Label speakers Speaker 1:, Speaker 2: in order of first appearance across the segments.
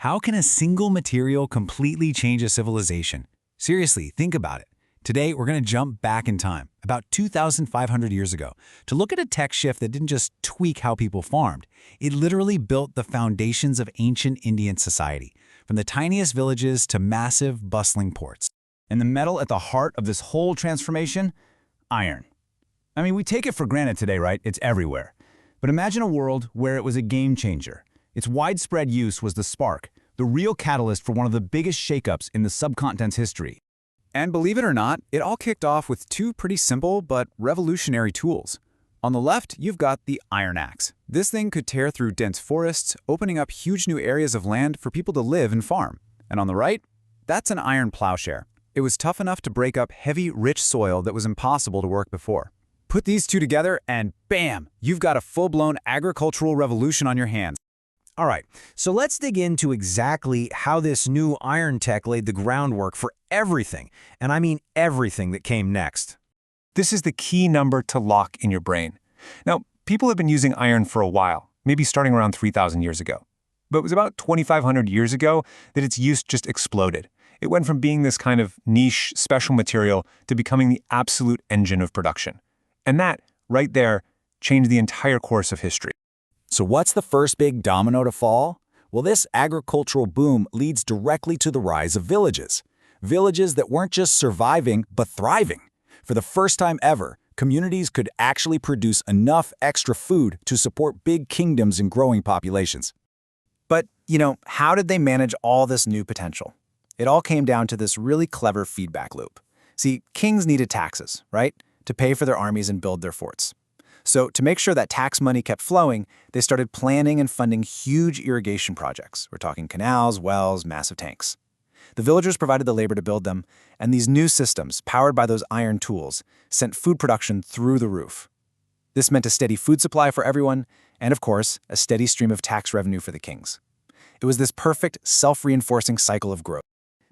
Speaker 1: How can a single material completely change a civilization? Seriously, think about it. Today, we're going to jump back in time, about 2,500 years ago, to look at a tech shift that didn't just tweak how people farmed. It literally built the foundations of ancient Indian society, from the tiniest villages to massive, bustling ports.
Speaker 2: And the metal at the heart of this whole transformation? Iron. I mean, we take it for granted today, right? It's everywhere. But imagine a world where it was a game changer. Its widespread use was the spark, the real catalyst for one of the biggest shakeups in the subcontinent's history.
Speaker 3: And believe it or not, it all kicked off with two pretty simple but revolutionary tools. On the left, you've got the iron axe. This thing could tear through dense forests, opening up huge new areas of land for people to live and farm. And on the right, that's an iron plowshare. It was tough enough to break up heavy, rich soil that was impossible to work before. Put these two together and bam, you've got a full-blown agricultural revolution on your hands.
Speaker 4: All right, so let's dig into exactly how this new iron tech laid the groundwork for everything, and I mean everything that came next.
Speaker 5: This is the key number to lock in your brain. Now, people have been using iron for a while, maybe starting around 3,000 years ago. But it was about 2,500 years ago that its use just exploded. It went from being this kind of niche, special material to becoming the absolute engine of production. And that, right there, changed the entire course of history.
Speaker 6: So what's the first big domino to fall? Well, this agricultural boom leads directly to the rise of villages. Villages that weren't just surviving, but thriving. For the first time ever, communities could actually produce enough extra food to support big kingdoms and growing populations.
Speaker 7: But, how did they manage all this new potential? It all came down to this really clever feedback loop. See, kings needed taxes, right? To pay for their armies and build their forts. So to make sure that tax money kept flowing, they started planning and funding huge irrigation projects. We're talking canals, wells, massive tanks. The villagers provided the labor to build them, and these new systems, powered by those iron tools, sent food production through the roof. This meant a steady food supply for everyone, and of course, a steady stream of tax revenue for the kings. It was this perfect, self-reinforcing cycle of growth.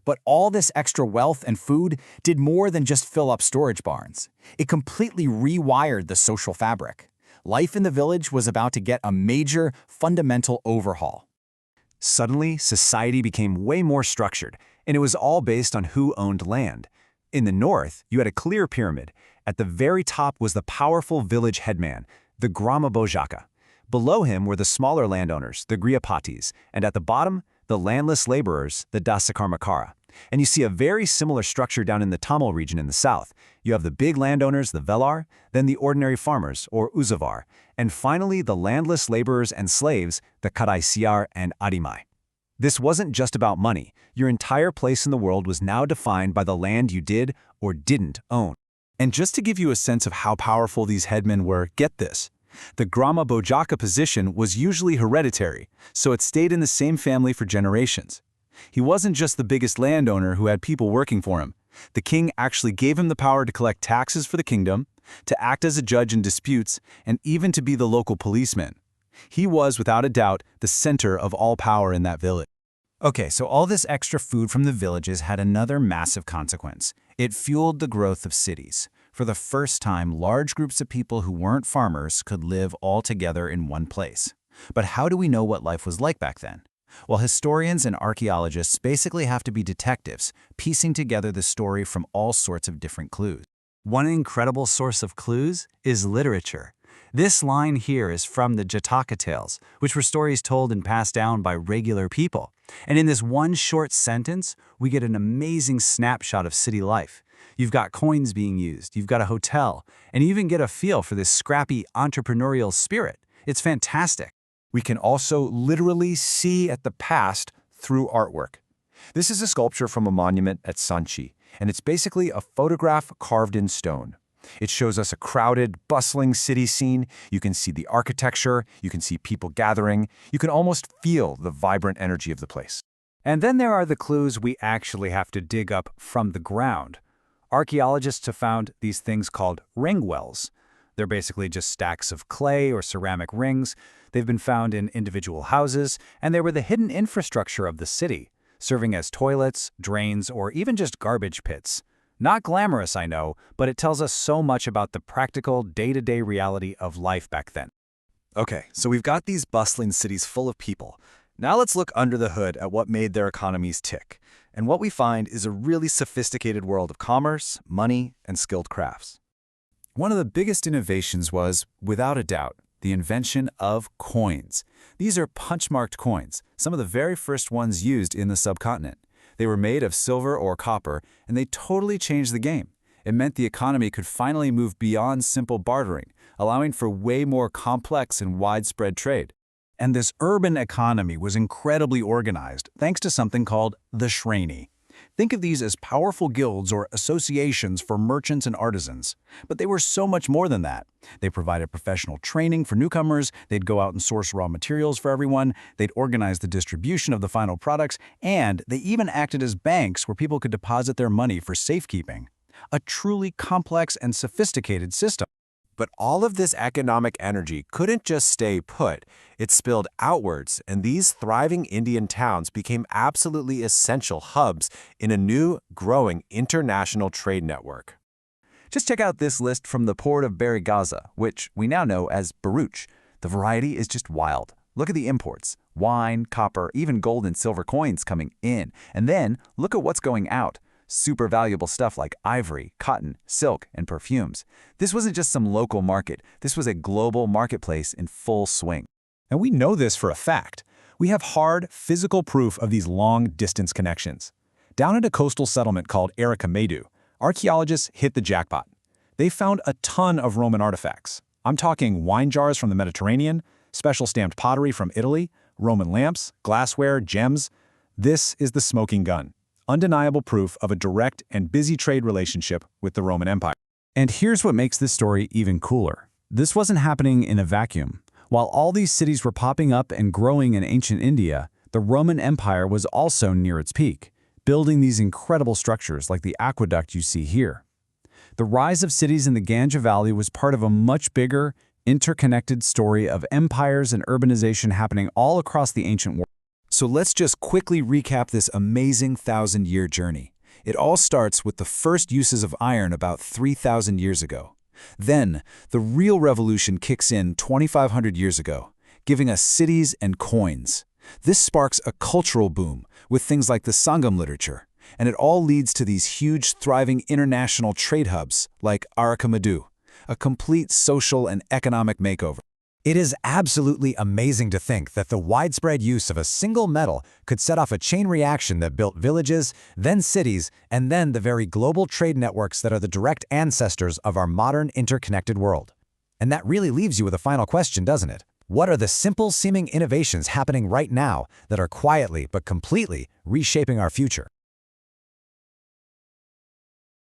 Speaker 8: But all this extra wealth and food did more than just fill up storage barns. It completely rewired the social fabric. Life in the village was about to get a major, fundamental overhaul.
Speaker 1: Suddenly, society became way more structured, and it was all based on who owned land. In the north, you had a clear pyramid. At the very top was the powerful village headman, the Grama Bojaka. Below him were the smaller landowners, the Griyapatis, and at the bottom, the landless laborers, the Dasakarmakara. And you see a very similar structure down in the Tamil region in the south. You have the big landowners, the Velar, then the ordinary farmers, or Uzavar, and finally the landless laborers and slaves, the Karaisiar and Adimai. This wasn't just about money. Your entire place in the world was now defined by the land you did or didn't own.
Speaker 3: And just to give you a sense of how powerful these headmen were, get this. The Grama Bojaka position was usually hereditary, so it stayed in the same family for generations. He wasn't just the biggest landowner who had people working for him. The king actually gave him the power to collect taxes for the kingdom, to act as a judge in disputes, and even to be the local policeman. He was, without a doubt, the center of all power in that village.
Speaker 4: Okay, so all this extra food from the villages had another massive consequence. It fueled the growth of cities. For the first time, large groups of people who weren't farmers could live all together in one place. But how do we know what life was like back then? Well, historians and archaeologists basically have to be detectives, piecing together the story from all sorts of different clues.
Speaker 1: One incredible source of clues is literature. This line here is from the Jataka tales, which were stories told and passed down by regular people. And in this one short sentence, we get an amazing snapshot of city life. You've got coins being used, you've got a hotel, and you even get a feel for this scrappy entrepreneurial spirit. It's fantastic.
Speaker 2: We can also literally see at the past through artwork. This is a sculpture from a monument at Sanchi, and it's basically a photograph carved in stone. It shows us a crowded, bustling city scene. You can see the architecture, you can see people gathering, you can almost feel the vibrant energy of the place.
Speaker 1: And then there are the clues we actually have to dig up from the ground. Archaeologists have found these things called ring wells. They're basically just stacks of clay or ceramic rings. They've been found in individual houses, and they were the hidden infrastructure of the city, serving as toilets, drains, or even just garbage pits. Not glamorous, I know, but it tells us so much about the practical, day-to-day reality of life back then.
Speaker 3: Okay, so we've got these bustling cities full of people.
Speaker 1: Now let's look under the hood at what made their economies tick. And what we find is a really sophisticated world of commerce, money, and skilled crafts.
Speaker 3: One of the biggest innovations was, without a doubt, the invention of coins. These are punch-marked coins, some of the very first ones used in the subcontinent. They were made of silver or copper, and they totally changed the game. It meant the economy could finally move beyond simple bartering, allowing for way more complex and widespread trade.
Speaker 4: And this urban economy was incredibly organized thanks to something called the Shreni. Think of these as powerful guilds or associations for merchants and artisans. But they were so much more than that. They provided professional training for newcomers, they'd go out and source raw materials for everyone, they'd organize the distribution of the final products, and they even acted as banks where people could deposit their money for safekeeping. A truly complex and sophisticated system.
Speaker 2: But all of this economic energy couldn't just stay put. It spilled outwards, and these thriving Indian towns became absolutely essential hubs in a new, growing international trade network.
Speaker 1: Just check out this list from the port of Bari Gaza, which we now know as Baruch. The variety is just wild. Look at the imports. Wine, copper, even gold and silver coins coming in. And then look at what's going out. Super valuable stuff like ivory, cotton, silk, and perfumes. This wasn't just some local market. This was a global marketplace in full swing.
Speaker 5: And we know this for a fact. We have hard, physical proof of these long-distance connections. Down at a coastal settlement called Erikamedu, archaeologists hit the jackpot. They found a ton of Roman artifacts. I'm talking wine jars from the Mediterranean, special stamped pottery from Italy, Roman lamps, glassware, gems. This is the smoking gun. Undeniable proof of a direct and busy trade relationship with the Roman Empire.
Speaker 4: And here's what makes this story even cooler. This wasn't happening in a vacuum. While all these cities were popping up and growing in ancient India, the Roman Empire was also near its peak, building these incredible structures like the aqueduct you see here. The rise of cities in the Ganges Valley was part of a much bigger, interconnected story of empires and urbanization happening all across the ancient world.
Speaker 1: So let's just quickly recap this amazing 1,000-year journey. It all starts with the first uses of iron about 3,000 years ago. Then, the real revolution kicks in 2,500 years ago, giving us cities and coins. This sparks a cultural boom with things like the Sangam literature, and it all leads to these huge, thriving international trade hubs like Arikamedu, a complete social and economic makeover.
Speaker 4: It is absolutely amazing to think that the widespread use of a single metal could set off a chain reaction that built villages, then cities, and then the very global trade networks that are the direct ancestors of our modern interconnected world. And that really leaves you with a final question, doesn't it? What are the simple-seeming innovations happening right now that are quietly but completely reshaping our future?